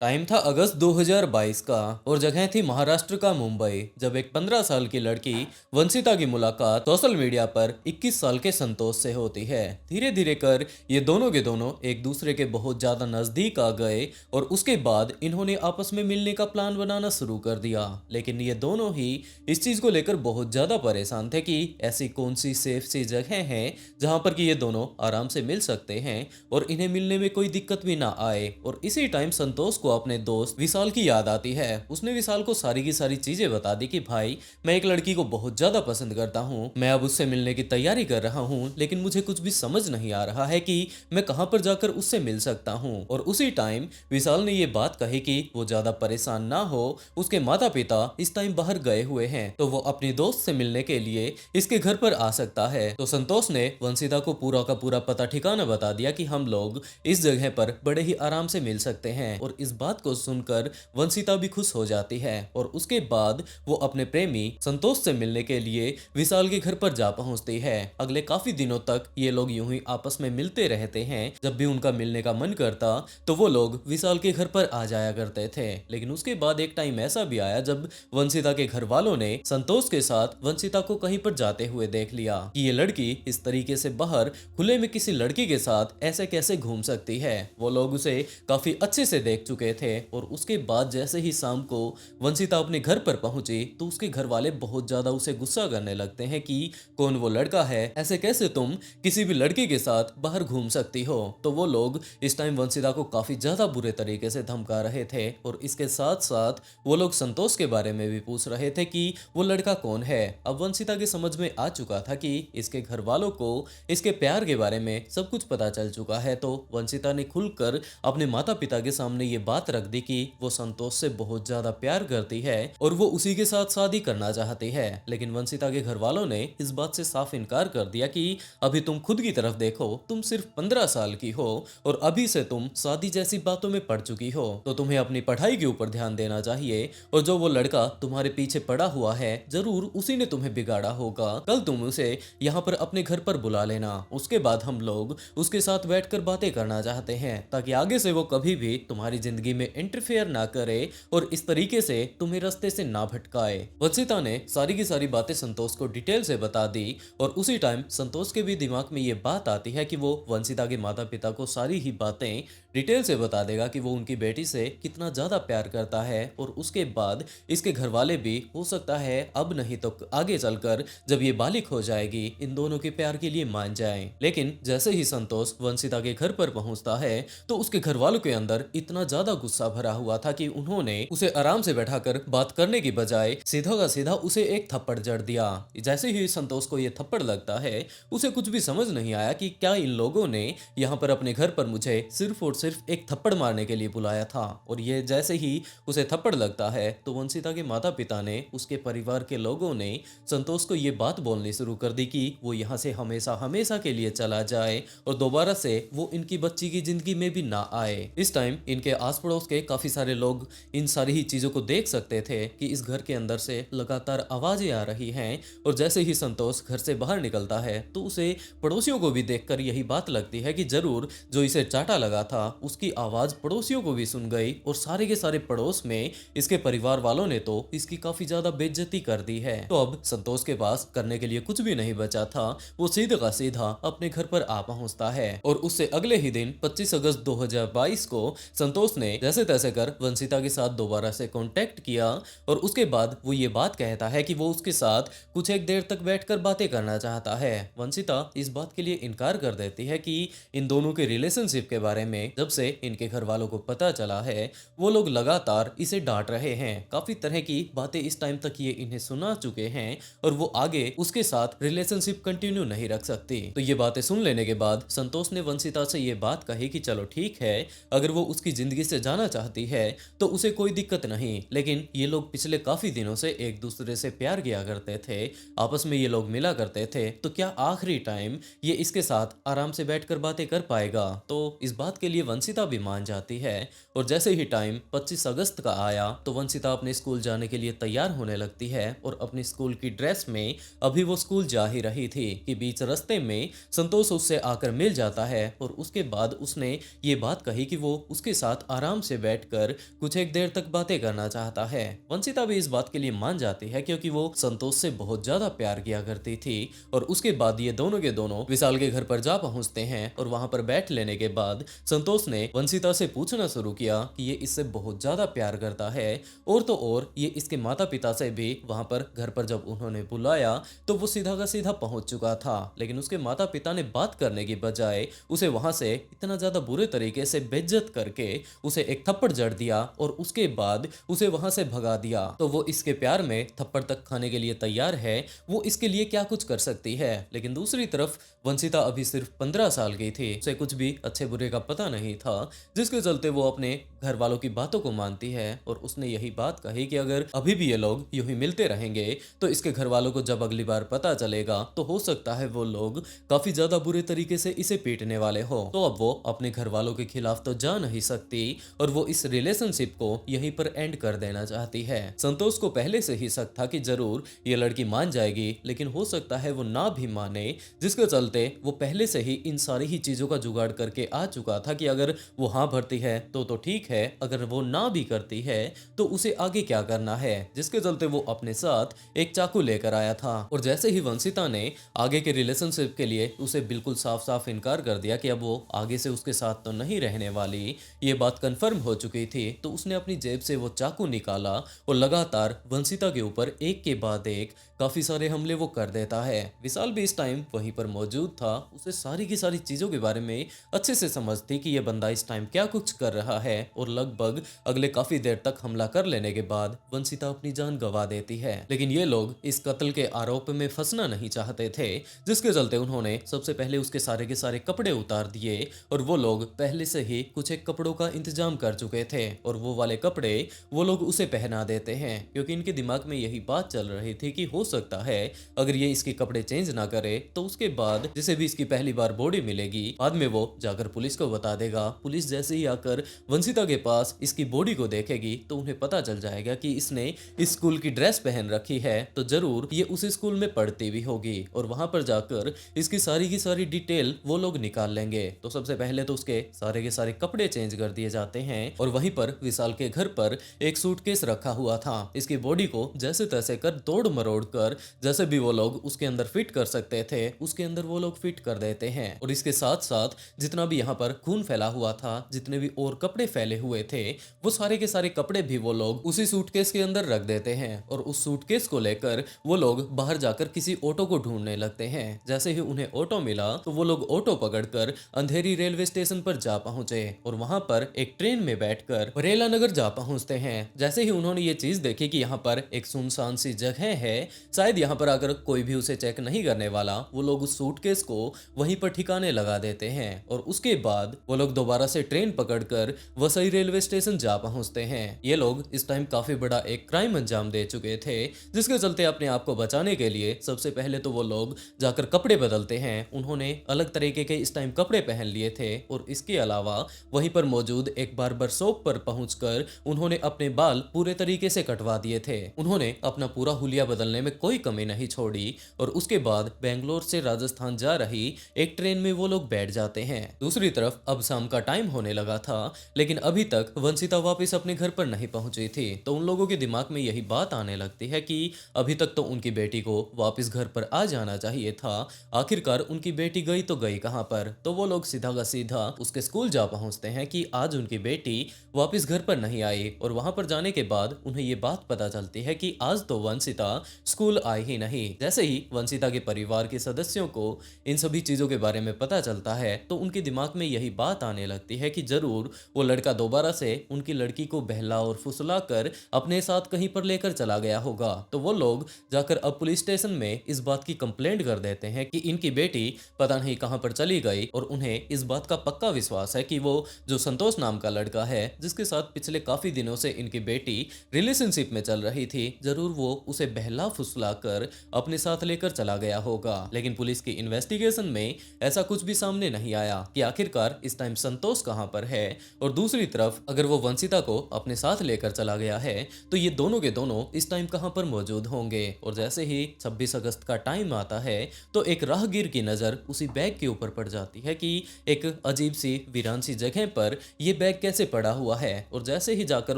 Time था अगस्त 2022 का और जगह थी महाराष्ट्र का मुंबई, जब एक 15 साल की लड़की वंशिता की मुलाकात सोशल मीडिया पर 21 साल के संतोष से होती है। धीरे धीरे कर ये दोनों के दोनों एक दूसरे के बहुत ज्यादा नजदीक आ गए और उसके बाद इन्होंने आपस में मिलने का प्लान बनाना शुरू कर दिया। लेकिन ये दोनों ही इस चीज को लेकर बहुत ज्यादा परेशान थे कि ऐसी कौन सी सेफ सी जगह है जहां पर कि ये दोनों आराम से मिल सकते हैं और इन्हें मिलने में कोई दिक्कत भी ना आए। और इसी टाइम संतोष को अपने दोस्त विशाल की याद आती है। उसने विशाल को सारी की सारी चीजें बता दी कि भाई, मैं एक लड़की को बहुत ज्यादा पसंद करता हूँ, मैं अब उससे मिलने की तैयारी कर रहा हूँ, लेकिन मुझे कुछ भी समझ नहीं आ रहा है कि मैं कहाँ पर जाकर उससे मिल सकता हूँ। और उसी टाइम विशाल ने ये बात कही कि वो ज्यादा परेशान ना हो, उसके माता पिता इस टाइम बाहर गए हुए हैं, तो वो अपनी दोस्त से मिलने के लिए इसके घर पर आ सकता है। तो संतोष ने वंशिता को पूरा का पूरा पता ठिकाना बता दिया कि हम लोग इस जगह पर बड़े ही आराम से मिल सकते हैं। और इस बात को सुनकर वंशिता भी खुश हो जाती है और उसके बाद वो अपने प्रेमी संतोष से मिलने के लिए विशाल के घर पर जा पहुंचती है। अगले काफी दिनों तक ये लोग यूं ही आपस में मिलते रहते हैं। जब भी उनका मिलने का मन करता तो वो लोग विशाल के घर पर आ जाया करते थे। लेकिन उसके बाद एक टाइम ऐसा भी आया जब वंशिता के घर वालों ने संतोष के साथ वंशिता को कहीं पर जाते हुए देख लिया कि ये लड़की इस तरीके से बाहर खुले में किसी लड़की के साथ ऐसे कैसे घूम सकती है। वो लोग उसे काफी अच्छे से देख चुके थे। और उसके बाद जैसे ही शाम को वंशिता अपने घर पर पहुंची तो उसके घर वाले बहुत ज्यादा उसे गुस्सा करने लगते हैं कि कौन वो लड़का है, ऐसे कैसे तुम किसी भी लड़की के साथ बाहर घूम सकती हो। तो वो लोग इस टाइम वंशिता को काफी ज्यादा बुरे तरीके से धमका रहे थे और इसके साथ साथ वो लोग संतोष के बारे में भी पूछ रहे थे कि वो लड़का कौन है। अब वंशिता के समझ में आ चुका था कि इसके घर वालों को इसके प्यार के बारे में सब कुछ पता चल चुका है। तो वंशिता ने खुलकर अपने माता पिता के सामने ये बात रख दी कि वो संतोष से बहुत ज्यादा प्यार करती है और वो उसी के साथ शादी करना चाहती है। लेकिन वंशिता के घर वालों ने इस बात से साफ इनकार कर दिया कि अभी तुम खुद की तरफ देखो, तुम सिर्फ 15 साल की हो और अभी से तुम शादी जैसी बातों में पड़ चुकी हो, तो तुम्हें अपनी पढ़ाई के ऊपर ध्यान देना चाहिए। और जो वो लड़का तुम्हारे पीछे पड़ा हुआ है, जरूर उसी ने तुम्हें बिगाड़ा होगा। कल तुम उसे यहाँ पर अपने घर पर बुला लेना, उसके बाद हम लोग उसके साथ बैठकर बातें करना चाहते हैं ताकि आगे से वो कभी भी तुम्हारी जिंदगी में इंटरफेयर ना करे और इस तरीके से तुम्हें रास्ते से ना भटकाए। वंशिता ने सारी की सारी बातें संतोष को डिटेल से बता दी और उसी टाइम संतोष के भी दिमाग में ये बात आती है कि वो वंशिता के माता पिता को सारी ही बातें डिटेल से बता देगा कि वो उनकी बेटी से कितना ज्यादा प्यार करता है। और उसके बाद इसके घर वाले भी हो सकता है अब नहीं तो आगे चलकर जब ये बालिग हो जाएगी इन दोनों के प्यार के लिए मान जाएं। लेकिन जैसे ही संतोष वंशिता के घर पर पहुंचता है तो उसके घर वालों के अंदर इतना ज्यादा गुस्सा भरा हुआ था कि उन्होंने उसे आराम से बैठाकर बात करने की बजाय सीधा का सीधा उसे एक थप्पड़ जड़ दिया। जैसे ही संतोष को यह थप्पड़ लगता है, उसे कुछ भी समझ नहीं आया कि क्या इन लोगों ने यहाँ पर अपने घर पर मुझे सिर्फ और सिर्फ एक थप्पड़ मारने के लिए बुलाया था। और ये जैसे ही उसे थप्पड़ लगता है तो वंशिता के माता पिता ने, उसके परिवार के लोगों ने संतोष को ये बात बोलनी शुरू कर दी कि वो यहाँ से हमेशा हमेशा के लिए चला जाए और दोबारा से वो इनकी बच्ची की जिंदगी में भी ना आए। इस टाइम इनके आस पड़ोस के काफी सारे लोग इन सारी ही चीजों को देख सकते थे कि इस घर के अंदर से लगातार आवाजें आ रही हैं। और जैसे ही संतोष घर से बाहर निकलता है तो उसे पड़ोसियों को भी देखकर यही बात लगती है कि जरूर जो इसे चाटा लगा था उसकी आवाज पड़ोसियों को भी सुन गई और सारे के सारे पड़ोस में इसके परिवार वालों ने तो इसकी काफी ज्यादा बेइज्जती कर दी है। तो अब संतोष के पास करने के लिए कुछ भी नहीं बचा था, वो सीधा का सीधा अपने घर पर आ पहुंचता है। और उससे अगले ही दिन 25 अगस्त 2022 को संतोष ने जैसे तैसे कर वंशिता के साथ दोबारा से कांटेक्ट किया और उसके बाद वो ये बात कहता है कि वो उसके साथ कुछ एक देर तक बैठकर बातें करना चाहता है। वंशिता इस बात के लिए इनकार कर देती है कि इन दोनों के रिलेशनशिप के बारे में जब से इनके घर वालों को पता चला है वो लोग लगातार इसे डांट रहे हैं। काफी तरह की बातें इस टाइम तक ये इन्हें सुना चुके हैं और वो आगे उसके साथ रिलेशनशिप कंटिन्यू नहीं रख सकती। तो ये बातें सुन लेने के बाद संतोष ने वंशिता से ये बात कही कि चलो ठीक है, अगर वो उसकी जिंदगी से जाना चाहती है तो उसे कोई दिक्कत नहीं, लेकिन ये लोग पिछले काफी दिनों से एक दूसरे से प्यार किया करते थे, आपस में ये लोग मिला करते थे, तो क्या आखिरी टाइम ये इसके साथ आराम से बैठकर बातें कर पाएगा। तो इस बात के लिए वंशिता भी मान जाती है। और जैसे ही टाइम 25 अगस्त का आया तो वंशिता अपने स्कूल जाने के लिए तैयार होने लगती है और अपनी स्कूल की ड्रेस में अभी वो स्कूल जा ही रही थी कि बीच रास्ते में संतोष उससे आकर मिल जाता है और उसके बाद उसने ये बात कही कि वो उसके साथ आराम से बैठकर कुछ एक देर तक बातें करना चाहता है। वंशिता भी इस बात के लिए मान जाती है क्योंकि वो संतोष से बहुत ज्यादा प्यार किया करती थी। और उसके बाद ये दोनों के दोनों विशाल के घर पर जा पहुंचते हैं और वहां पर बैठ लेने के बाद संतोष ने वंशिता से पूछना शुरू किया कि ये इससे बहुत ज्यादा प्यार करता है और तो और ये इसके माता पिता से भी वहां पर घर पर जब उन्होंने बुलाया तो वो सीधा का सीधा पहुंच चुका था, लेकिन उसके माता पिता ने बात करने की बजाय उसे वहां से इतना ज्यादा बुरे तरीके से बेइज्जत करके उसे एक थप्पड़ जड़ दिया और उसके बाद उसे वहां से भगा दिया। तो वो इसके प्यार में थप्पड़ तक खाने के लिए तैयार है, वो इसके लिए क्या कुछ कर सकती है। लेकिन दूसरी तरफ वंशिता अभी सिर्फ 15 साल की थी, उसे कुछ भी अच्छे बुरे का पता नहीं था, जिसके चलते वो अपने घर वालों की बातों को मानती है और उसने यही बात कही कि अगर अभी भी ये लोग यूं ही मिलते रहेंगे तो इसके घर वालों को जब अगली बार पता चलेगा तो हो सकता है वो लोग काफी ज्यादा बुरे तरीके से इसे पीटने वाले हो। तो अब वो अपने घर वालों के खिलाफ तो जा नहीं सकती और वो इस रिलेशनशिप को यहीं पर एंड कर देना चाहती है। संतोष को पहले से ही शक था कि जरूर ये लड़की मान जाएगी, लेकिन हो सकता है वो ना भी माने, जिसके चलते वो पहले से ही इन सारी ही चीजों का जुगाड़ करके आ चुका था कि अगर वो हाँ भरती है तो ठीक है, अगर वो ना भी करती है तो उसे आगे क्या करना है, जिसके चलते वो अपने साथ एक चाकू लेकर आया था। और जैसे ही वंशिता ने आगे के रिलेशनशिप के लिए उसे बिल्कुल साफ साफ इनकार कर दिया कि अब वो आगे से उसके साथ तो नहीं रहने वाली, ये बात कंफर्म हो चुकी थी, तो उसने अपनी जेब से वो चाकू निकाला और लगातार वंशिता के ऊपर एक के बाद एक काफी सारे हमले वो कर देता है। विशाल भी इस टाइम वहीं पर मौजूद था, उसे सारी की सारी चीजों के बारे में अच्छे से समझ थी कि ये बंदा इस टाइम क्या कुछ कर रहा है और लगभग अगले काफी देर तक हमला कर लेने के बाद वंशिता अपनी जान गंवा देती है। लेकिन ये लोग इस कत्ल के आरोप में फंसना नहीं चाहते थे, जिसके चलते उन्होंने सबसे पहले उसके सारे के सारे कपड़े उतार दिए और वो लोग पहले से ही कुछ एक कपड़ों का इंतजाम कर चुके थे और वो वाले कपड़े वो लोग उसे पहना देते हैं, क्योंकि इनके दिमाग में यही बात चल रही थी कि हो सकता है अगर ये इसके कपड़े चेंज ना करे तो उसके बाद जिसे भी इसकी पहली बार बॉडी मिलेगी बाद में वो जाकर पुलिस को बता देगा। पुलिस जैसे ही आकर वंशिता के पास इसकी बॉडी को देखेगी तो उन्हें पता चल जाएगा कि इसने इस स्कूल की ड्रेस पहन रखी है, तो जरूर ये उस स्कूल में पढ़ती भी होगी और वहां पर जाकर इसकी सारी की सारी डिटेल वो लोग निकाल लेंगे। तो सबसे पहले तो उसके सारे के सारे कपड़े चेंज कर दिए जाते हैं और वहीं पर विशाल के घर पर एक सूटकेस रखा हुआ था, इसकी बॉडी को जैसे तैसे कर तोड़ मरोड़ कर जैसे भी वो लोग उसके अंदर फिट कर सकते थे उसके अंदर वो लोग फिट कर देते हैं। और इसके साथ साथ जितना भी यहाँ पर खून फैला हुआ था, जितने भी और कपड़े फैले हुए थे, वो सारे के सारे कपड़े भी वो लोग उसी सूटकेस के अंदर रख देते हैं और उस सूटकेस को लेकर वो लोग बाहर जाकर किसी ऑटो को ढूंढने लगते हैं। जैसे ही उन्हें ऑटो मिला तो वो लोग ऑटो पकड़कर अंधेरी रेलवे स्टेशन पर जा पहुंचे और वहां पर एक ट्रेन में बैठकर बरेला नगर जा पहुंचते हैं। जैसे ही उन्होंने ये चीज देखी कि यहाँ पर एक सुनसान सी जगह है, शायद यहाँ पर आकर कोई भी उसे चेक नहीं करने वाला, वो लोग उस सूटकेस को वहीं पर ठिकाने लगा देते हैं और उसके बाद वो लोग दोबारा से ट्रेन पकड़कर वसई रेलवे स्टेशन जा पहुंचते हैं। ये लोग इस टाइम काफी बड़ा एक क्राइम अंजाम दे चुके थे, जिसके चलते अपने आप को बचाने के लिए सबसे पहले तो वो लोग जाकर कपड़े बदलते हैं। उन्होंने अलग तरीके के इस टाइम कपड़े पहन लिए थे और इसके अलावा वहीं पर मौजूद एक बार्बर शॉप पर पहुंचकर उन्होंने अपने बाल पूरे तरीके से कटवा दिए थे। उन्होंने अपना पूरा हुलिया बदलने में कोई कमी नहीं छोड़ी और उसके बाद बेंगलोर से राजस्थान जा रही एक ट्रेन में वो लोग बैठ जाते हैं। दूसरी तरफ अब शाम का टाइम होने लगा था, लेकिन अभी तक वंशिता वापस अपने घर पर नहीं पहुंची थी, तो उन लोगों के दिमाग में यही बात आने लगती है कि अभी तक तो उनकी बेटी को वापस घर पर आ जाना चाहिए था, आखिरकार उनकी बेटी गई तो गई कहां पर। तो वो लोग सीधा का सीधा उसके स्कूल जा पहुंचते हैं कि आज उनकी बेटी वापस घर पर नहीं आई और वहां पर जाने के बाद उन्हें ये बात पता चलती है कि आज तो वंशिता स्कूल आई ही नहीं। जैसे ही वंशिता के परिवार के सदस्यों को इन सभी चीजों के बारे में पता चलता है तो उनके दिमाग में यही बात आने लगती है कि जरूर वो लड़का दोबारा से उनकी लड़की को बहला और फुसला कर अपने साथ कहीं पर लेकर चला गया होगा। तो वो लोग जाकर अब पुलिस स्टेशन में इस बात की कंप्लेंट कर देते हैं कि इनकी बेटी पता नहीं कहां पर चली गई, और उन्हें इस बात का पक्का विश्वास है कि वो जो संतोष नाम का लड़का है जिसके साथ पिछले काफी दिनों से इनकी बेटी रिलेशनशिप में चल रही थी, जरूर वो उसे बहला फुसला कर अपने साथ लेकर चला गया होगा। लेकिन पुलिस की इन्वेस्टिगेशन में ऐसा कुछ भी सामने नहीं आया कि आखिरकार इस टाइम संतोष कहां पर है, और दूसरी तरफ अगर वो वंशिता को अपने साथ लेकर चला गया है तो ये दोनों के दोनों इस टाइम कहां पर मौजूद होंगे। और जैसे ही 26 अगस्त का टाइम आता है तो एक राहगीर की नजर उसी बैग के ऊपर पड़ जाती है कि एक अजीब सी वीरान सी जगह पर यह बैग कैसे पड़ा हुआ है। और जैसे ही जाकर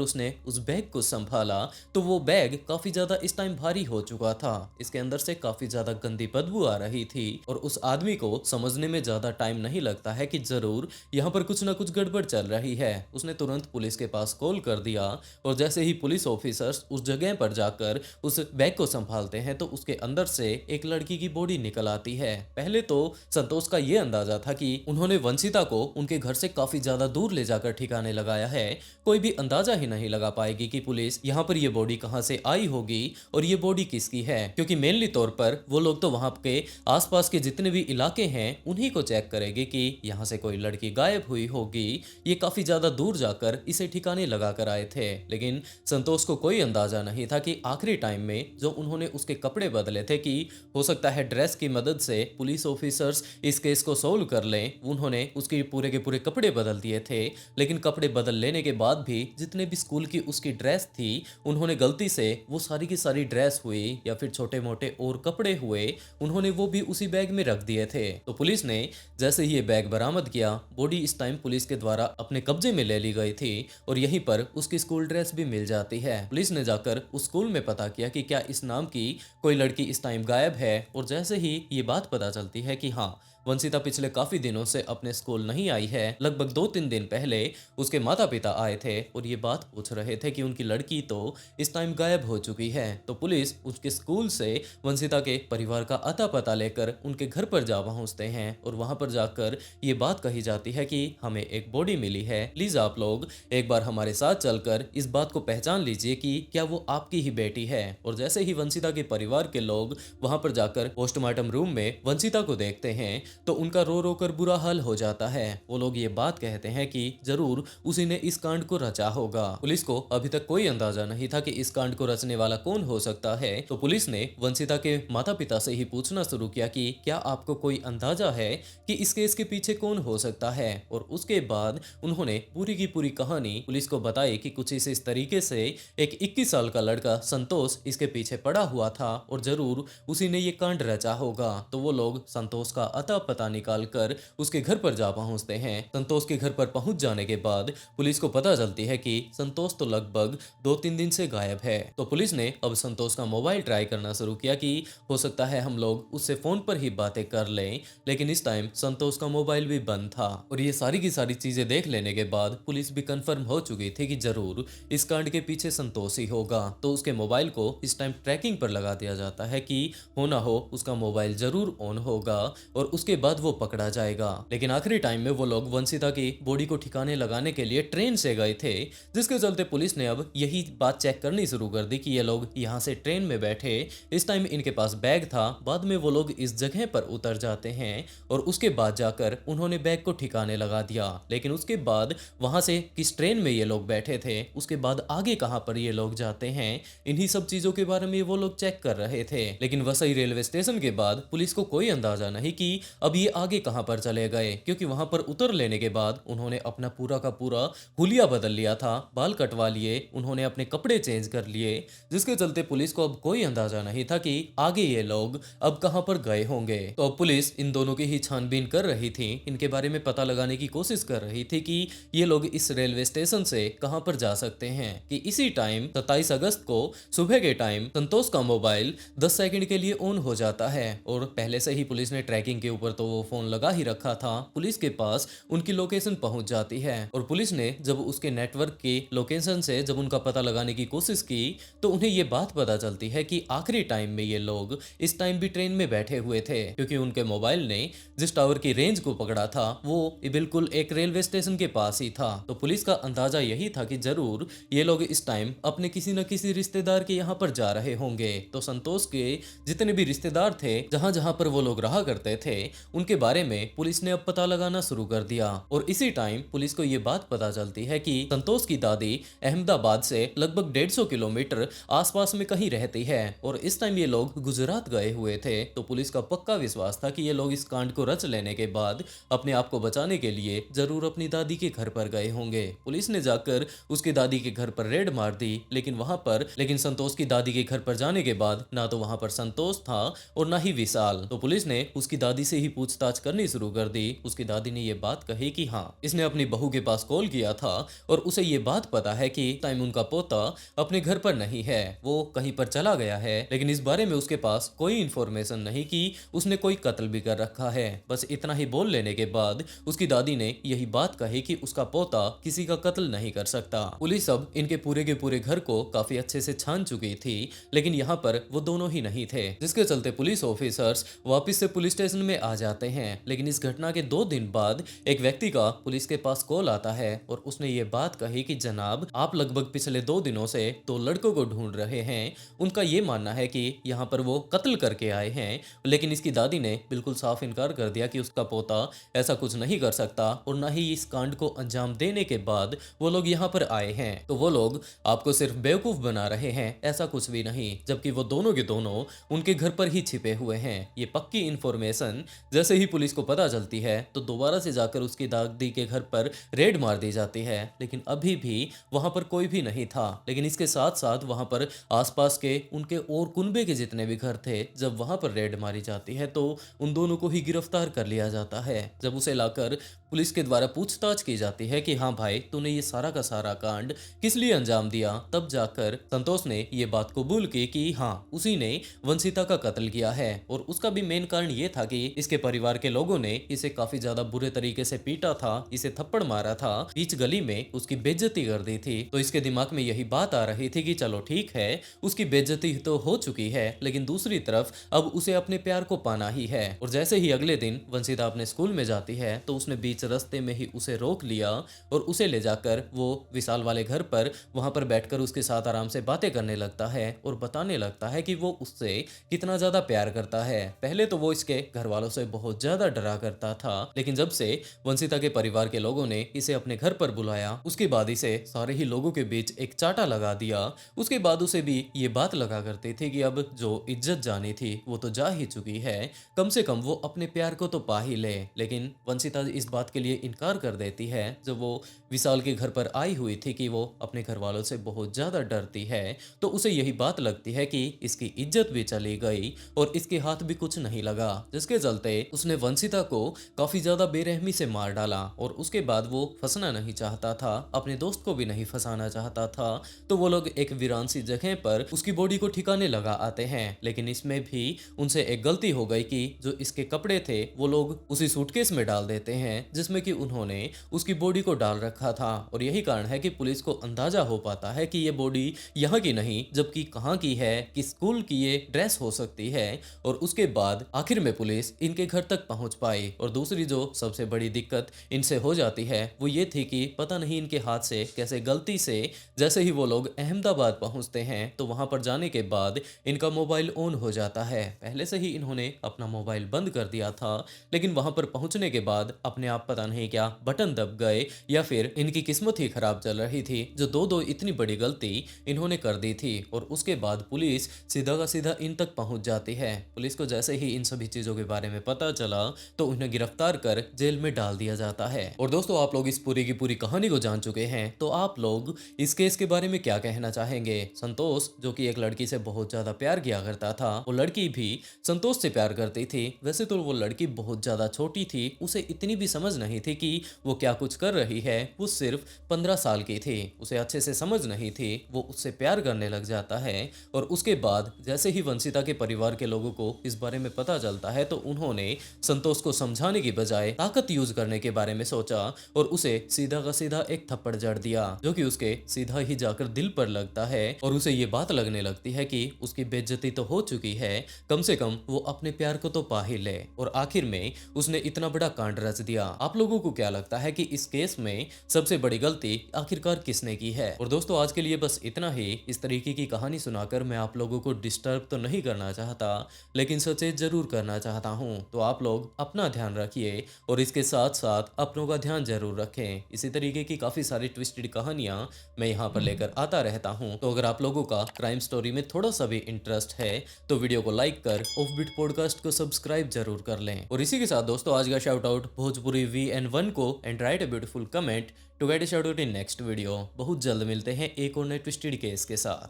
उसने उस बैग को संभाला तो वो बैग काफी ज्यादा इस टाइम भारी हो चुका था। इसके अंदर से काफी ज्यादा गंदी बदबू आ रही थी और उस आदमी को समझने में ज्यादा टाइम नहीं लगता है कि जरूर यहाँ पर कुछ ना कुछ गड़बड़ चल रही है। उसने तुरंत पुलिस के पास कॉल कर दिया और जैसे ही पुलिस ऑफिसर्स उस जगह पर जाकर उस बैग को संभालते हैं तो उसके अंदर से एक लड़की की बॉडी निकल आती है। पहले तो संतोष का ये अंदाजा था कि उन्होंने वंशिता को उनके घर से काफी ज्यादा दूर ले जाकर ठिकाने लगाया है। कोई भी अंदाजा ही नहीं लगा पाएगी कि पुलिस यहाँ पर ये बॉडी कहाँ से आई होगी और ये बॉडी किसकी है, क्योंकि मेनली तौर पर वो लोग तो वहां के आसपास के जितने भी इलाके हैं उन्हीं को चेक करेंगे कि यहाँ से कोई लड़की गायब हुई होगी। ये काफी ज्यादा दूर जाकर इसे ठिकाने लगा कर आए थे, लेकिन संतोष को कोई अंदाजा नहीं था कि आखिरी टाइम में जो उन्होंने उसके कपड़े बदले थे कि हो सकता है ड्रेस की मदद से पुलिस ऑफिसर्स इस केस को सोल्व कर लें, उन्होंने उसके पूरे के पूरे कपड़े बदल दिए थे। लेकिन कपड़े बदल लेने के बाद भी जितने भी स्कूल की उसकी ड्रेस थी उन्होंने गलती से वो सारी की सारी ड्रेस हुई या फिर छोटे मोटे और कपड़े हुए उन्होंने वो भी उसी बैग में रख दिए थे। तो पुलिस ने जैसे ही ये बैग बरामद किया, बॉडी इस टाइम पुलिस के द्वारा अपने कब्जे में ले ली गई थी और यहीं पर उसकी स्कूल ड्रेस भी मिल जाती है। पुलिस ने जाकर उस स्कूल में पता किया कि क्या इस नाम की कोई लड़की इस टाइम गायब है, और जैसे ही ये बात पता चलती है कि हाँ वंशिता पिछले काफी दिनों से अपने स्कूल नहीं आई है, लगभग 2-3 दिन पहले उसके माता पिता आए थे और ये बात पूछ रहे थे कि उनकी लड़की तो इस टाइम गायब हो चुकी है। तो पुलिस उसके स्कूल से वंशिता के परिवार का अता पता लेकर उनके घर पर जा पहुंचते हैं और वहां पर जाकर ये बात कही जाती है कि हमें एक बॉडी मिली है, प्लीज आप लोग एक बार हमारे साथ चलकर इस बात को पहचान लीजिए कि क्या वो आपकी ही बेटी है। और जैसे ही वंशिता के परिवार के लोग वहां पर जाकर पोस्टमार्टम रूम में वंशिता को देखते हैं तो उनका रो रो कर बुरा हाल हो जाता है। वो लोग ये बात कहते हैं कि जरूर उसी ने इस कांड को रचा होगा। पुलिस को अभी तक कोई अंदाजा नहीं था कि इस कांड को रचने वाला कौन हो सकता है। तो पुलिस ने वंशिता के माता पिता से ही पूछना शुरू किया कि क्या आपको कोई अंदाजा है कि इस केस के पीछे कौन हो सकता है। और उसके बाद उन्होंने पूरी की पूरी कहानी पुलिस को बताई कि कुछ इस तरीके से एक 21 साल का लड़का संतोष इसके पीछे पड़ा हुआ था और जरूर उसी ने ये कांड रचा होगा। तो वो लोग संतोष का अता पता निकाल कर उसके घर पर जा पहुंचते हैं। संतोष के घर पर पहुंच जाने के बाद पुलिस को पता चलती है कि संतोष तो लगभग 2-3 दिन से गायब है। तो पुलिस ने अब संतोष का मोबाइल ट्राई करना शुरू किया कि हो सकता है हम लोग उससे फोन पर ही बातें कर लें, लेकिन इस टाइम संतोष का मोबाइल भी बंद था। और ये सारी की सारी चीजें देख लेने के बाद पुलिस भी कंफर्म हो चुकी थी कि जरूर इस कांड के पीछे संतोष ही होगा। तो उसके मोबाइल को इस टाइम ट्रैकिंग पर लगा दिया जाता है कि हो ना हो उसका मोबाइल जरूर ऑन होगा और उसके बाद वो पकड़ा जाएगा। लेकिन आखिरी टाइम में वो लोग वंशिता की बॉडी को ठिकाने लगाने के लिए ट्रेन से गए थे, जिसके चलते पुलिस ने अब यही बात चेक करनी शुरू कर दी कि ये लोग यहाँ से ट्रेन में बैठे, इस टाइम इनके पास बैग था, बाद में वो लोग इस जगह पर उतर जाते हैं और उसके बाद जाकर उन्होंने बैग को ठिकाने लगा दिया। लेकिन उसके बाद वहां से किस ट्रेन में ये लोग बैठे थे, उसके बाद आगे कहां पर ये लोग जाते हैं, इन्हीं सब चीजों के बारे में वो लोग चेक कर रहे थे। लेकिन वसई रेलवे स्टेशन के बाद पुलिस को कोई अंदाजा नहीं कि अब ये आगे कहां पर चले गए, क्योंकि वहां पर उतर लेने के बाद उन्होंने अपना पूरा का पूरा हुलिया बदल लिया था, बाल कटवा लिए, उन्होंने अपने कपड़े चेंज कर लिए, जिसके चलते पुलिस को अब कोई अंदाजा नहीं था कि आगे ये लोग अब कहां पर गए होंगे। तो अब पुलिस इन दोनों की ही छानबीन कर रही थी, इनके बारे में पता लगाने की कोशिश कर रही थी कि ये लोग इस रेलवे स्टेशन से कहां पर जा सकते हैं। कि इसी टाइम 27 अगस्त को सुबह के टाइम संतोष का मोबाइल 10 सेकंड के लिए ऑन हो जाता है और पहले से ही पुलिस ने ट्रैकिंग के ऊपर ऊपर तो वो फोन लगा ही रखा था, पुलिस के पास उनकी लोकेशन पहुंच जाती है और पुलिस ने जब उसके नेटवर्क की लोकेशन से जब उनका पता लगाने की कोशिश की तो उन्हें ये बात पता चलती है कि आखिरी टाइम में ये लोग इस टाइम भी ट्रेन में बैठे हुए थे, क्योंकि उनके मोबाइल ने जिस टावर की रेंज को पकड़ा था वो बिल्कुल एक रेलवे स्टेशन के पास ही था। तो पुलिस का अंदाजा यही था कि जरूर ये लोग इस टाइम अपने किसी न किसी रिश्तेदार के यहाँ पर जा रहे होंगे। तो संतोष के जितने भी रिश्तेदार थे जहां जहां पर वो लोग रहा करते थे उनके बारे में पुलिस ने अब पता लगाना शुरू कर दिया। और इसी टाइम पुलिस को ये बात पता चलती है कि संतोष की दादी अहमदाबाद से लगभग 150 किलोमीटर आसपास में कहीं रहती है और इस टाइम ये लोग गुजरात गए हुए थे। तो पुलिस का पक्का विश्वास था कि ये लोग इस कांड को रच लेने के बाद अपने आप को बचाने के लिए जरूर अपनी दादी के घर पर गए होंगे। पुलिस ने जाकर उसकी दादी के घर पर रेड मार दी, लेकिन संतोष की दादी के घर पर जाने के बाद ना तो वहां पर संतोष था और ना ही विशाल। तो पुलिस ने उसकी दादी से ही पूछताछ करनी शुरू कर दी। उसकी दादी ने ये बात कही कि हाँ, इसने अपनी बहू के पास कॉल किया था और उसे ये बात पता है कि टाइम उनका पोता अपने घर पर नहीं है, वो कहीं पर चला गया है, लेकिन इस बारे में उसके पास कोई इंफॉर्मेशन नहीं कि उसने कोई कत्ल भी कर रखा है। बस इतना ही बोल लेने के बाद उसकी दादी ने यही बात कही कि उसका पोता किसी का कत्ल नहीं कर सकता। पुलिस अब इनके पूरे के पूरे घर को काफी अच्छे से छान चुकी थी, लेकिन यहाँ पर वो दोनों ही नहीं थे, जिसके चलते पुलिस ऑफिसर्स वापस से पुलिस स्टेशन में आ जाते हैं। लेकिन इस घटना के 2 दिन बाद एक व्यक्ति का पुलिस के पास कॉल आता है और उसने ये बात कही कि जनाब, आप लगभग पिछले 2 दिनों से 2 लड़कों को ढूंढ रहे हैं। उनका ये मानना है कि यहाँ पर वो कत्ल करके आए हैं, लेकिन इसकी दादी ने बिल्कुल साफ इनकार कर दिया कि उसका पोता ऐसा कुछ नहीं कर सकता और ना ही इस कांड को अंजाम देने के बाद वो लोग यहाँ पर आए हैं। तो वो लोग आपको सिर्फ बेवकूफ बना रहे हैं, ऐसा कुछ भी नहीं, जबकि वो दोनों के दोनों उनके घर पर ही छिपे हुए हैं। ये पक्की इंफॉर्मेशन जैसे ही पुलिस को पता चलती है तो दोबारा से जाकर उसकी दादी के घर पर रेड मार दी जाती है, लेकिन अभी भी वहां पर कोई भी नहीं था। लेकिन इसके साथ साथ वहां पर आसपास के उनके और कुनबे के जितने भी घर थे, जब वहां पर रेड मारी जाती है तो उन दोनों को ही गिरफ्तार कर लिया जाता है। जब उसे लाकर पुलिस के द्वारा पूछताछ की जाती है कि हाँ भाई, तूने ये सारा का सारा कांड किस लिए अंजाम दिया, तब जाकर संतोष ने ये बात कबूल की कि हाँ, उसी ने वंशिता का कत्ल किया है और उसका भी मेन कारण ये था कि इसके परिवार के लोगों ने इसे काफी ज्यादा बुरे तरीके से पीटा था, इसे थप्पड़ मारा था, बीच गली में उसकी बेइज्जती कर दी थी। तो इसके दिमाग में यही बात आ रही थी कि चलो ठीक है, उसकी बेइज्जती तो हो चुकी है, लेकिन दूसरी तरफ अब उसे अपने प्यार को पाना ही है। और जैसे ही अगले दिन वंशिता अपने स्कूल में जाती है तो उसने बीच रास्ते में ही उसे रोक लिया और उसे ले जाकर वो विशाल वाले घर पर वहां पर बैठकर उसके साथ आराम से बातें करने लगता है और बताने लगता है कि वो उससे कितना ज्यादा प्यार करता है। पहले तो वो इसके घर वालों से बहुत ज्यादा डरा करता था, लेकिन जब से वंशिता के परिवार के लोगों ने इसे अपने घर पर बुलाया उसके बाद इसे सारे ही लोगों के बीच एक चाटा लगा दिया। उसके बाद उसे भी ये बात लगा करती थी कि अब जो इज्जत जानी थी वो तो जा ही चुकी है, कम से कम वो अपने प्यार को तो पा ही ले। लेकिन वंशिता इस बात के लिए इनकार कर देती है जब वो विशाल के घर पर आई हुई थी कि वो अपने घर वालों से बहुत ज्यादा डरती है। तो उसे यही बात लगती है कि इसकी इज्जत भी चली गई और इसके हाथ भी कुछ नहीं लगा, जिसके चलते उसने वंशिता को काफी ज्यादा बेरहमी से मार डाला। और उसके बाद वो फंसना नहीं चाहता था, अपने दोस्त को भी नहीं फंसाना चाहता था, तो वो लोग एक वीरान सी जगह पर उसकी बॉडी को ठिकाने लगा आते हैं। लेकिन इसमें भी उनसे एक गलती हो गई कि जो इसके कपड़े थे वो लोग उसी सूटकेस में डाल देते हैं जिसमें कि उन्होंने उसकी बॉडी को डाल रखा था। और यही कारण है कि पुलिस को अंदाजा हो पाता है कि ये बॉडी यहाँ की नहीं जबकि कहाँ की है, किस स्कूल की ये ड्रेस हो सकती है। और उसके बाद आखिर में पुलिस इनके घर तक पहुंच पाई। और दूसरी जो सबसे बड़ी दिक्कत इनसे हो जाती है वो ये थी कि पता नहीं इनके हाथ से कैसे गलती से जैसे ही वो लोग अहमदाबाद पहुंचते हैं तो वहां पर जाने के बाद इनका मोबाइल ऑन हो जाता है। पहले से ही इन्होंने अपना मोबाइल बंद कर दिया था, लेकिन वहां पर पहुंचने के बाद अपने आप पता नहीं क्या बटन दब गए या फिर इनकी किस्मत ही खराब चल रही थी जो दो इतनी बड़ी गलती इन्होंने कर दी थी। और उसके बाद पुलिस सीधा का सीधा इन तक पहुंच जाती है। पुलिस को जैसे ही इन सभी चीजों के बारे में पता चला तो उन्हें गिरफ्तार कर जेल में डाल दिया जाता है। और दोस्तों, आप लोग इस पूरी की पूरी कहानी को जान चुके हैं, तो आप लोग इस केस के बारे में क्या कहना चाहेंगे? संतोष जो कि एक लड़की से बहुत ज्यादा प्यार किया करता था, वो लड़की भी संतोष से प्यार करती थी। वैसे तो वो लड़की बहुत ज्यादा छोटी थी, उसे इतनी भी समझ नहीं थी कि वो क्या कुछ कर रही है। वो सिर्फ 15 साल की थी, उसे अच्छे से समझ नहीं थी। वो उससे प्यार करने लग जाता है और उसके बाद जैसे ही वंशिता के परिवार के लोगों को इस बारे में पता चलता है तो उन्होंने संतोष को समझाने की बजाय ताकत यूज करने के बारे में सोचा और उसे सीधा का सीधा एक थप्पड़ जड़ दिया, जो कि उसके सीधा ही जाकर दिल पर लगता है और उसे ये बात लगने लगती है कि उसकी बेइज्जती तो हो चुकी है, कम से कम वो अपने प्यार को तो पा ही ले। और आखिर में उसने इतना बड़ा कांड रच दिया। आप लोगों को क्या लगता है कि इस केस में सबसे बड़ी गलती आखिरकार किसने की है? और दोस्तों आज के लिए बस इतना ही। इस तरीके की कहानी सुनाकर मैं आप लोगों को डिस्टर्ब तो नहीं करना चाहता, लेकिन सचेत जरूर करना चाहता हूँ। तो आप लोग अपना ध्यान रखिए और इसके साथ साथ अपनों का ध्यान जरूर रखें। इसी तरीके की काफी सारी ट्विस्टेड कहानियां मैं यहाँ पर लेकर आता रहता हूँ। तो अगर आप लोगों का क्राइम स्टोरी में थोड़ा सा भी इंटरेस्ट है तो वीडियो को लाइक कर ऑफबीट पॉडकास्ट को सब्सक्राइब जरूर कर लें। और इसी के साथ दोस्तों आज का शाउट आउट भोजपुरी VN1 को and write a beautiful comment to get a shout out in next video. बहुत जल्द मिलते हैं एक और नए ट्विस्टेड केस के साथ।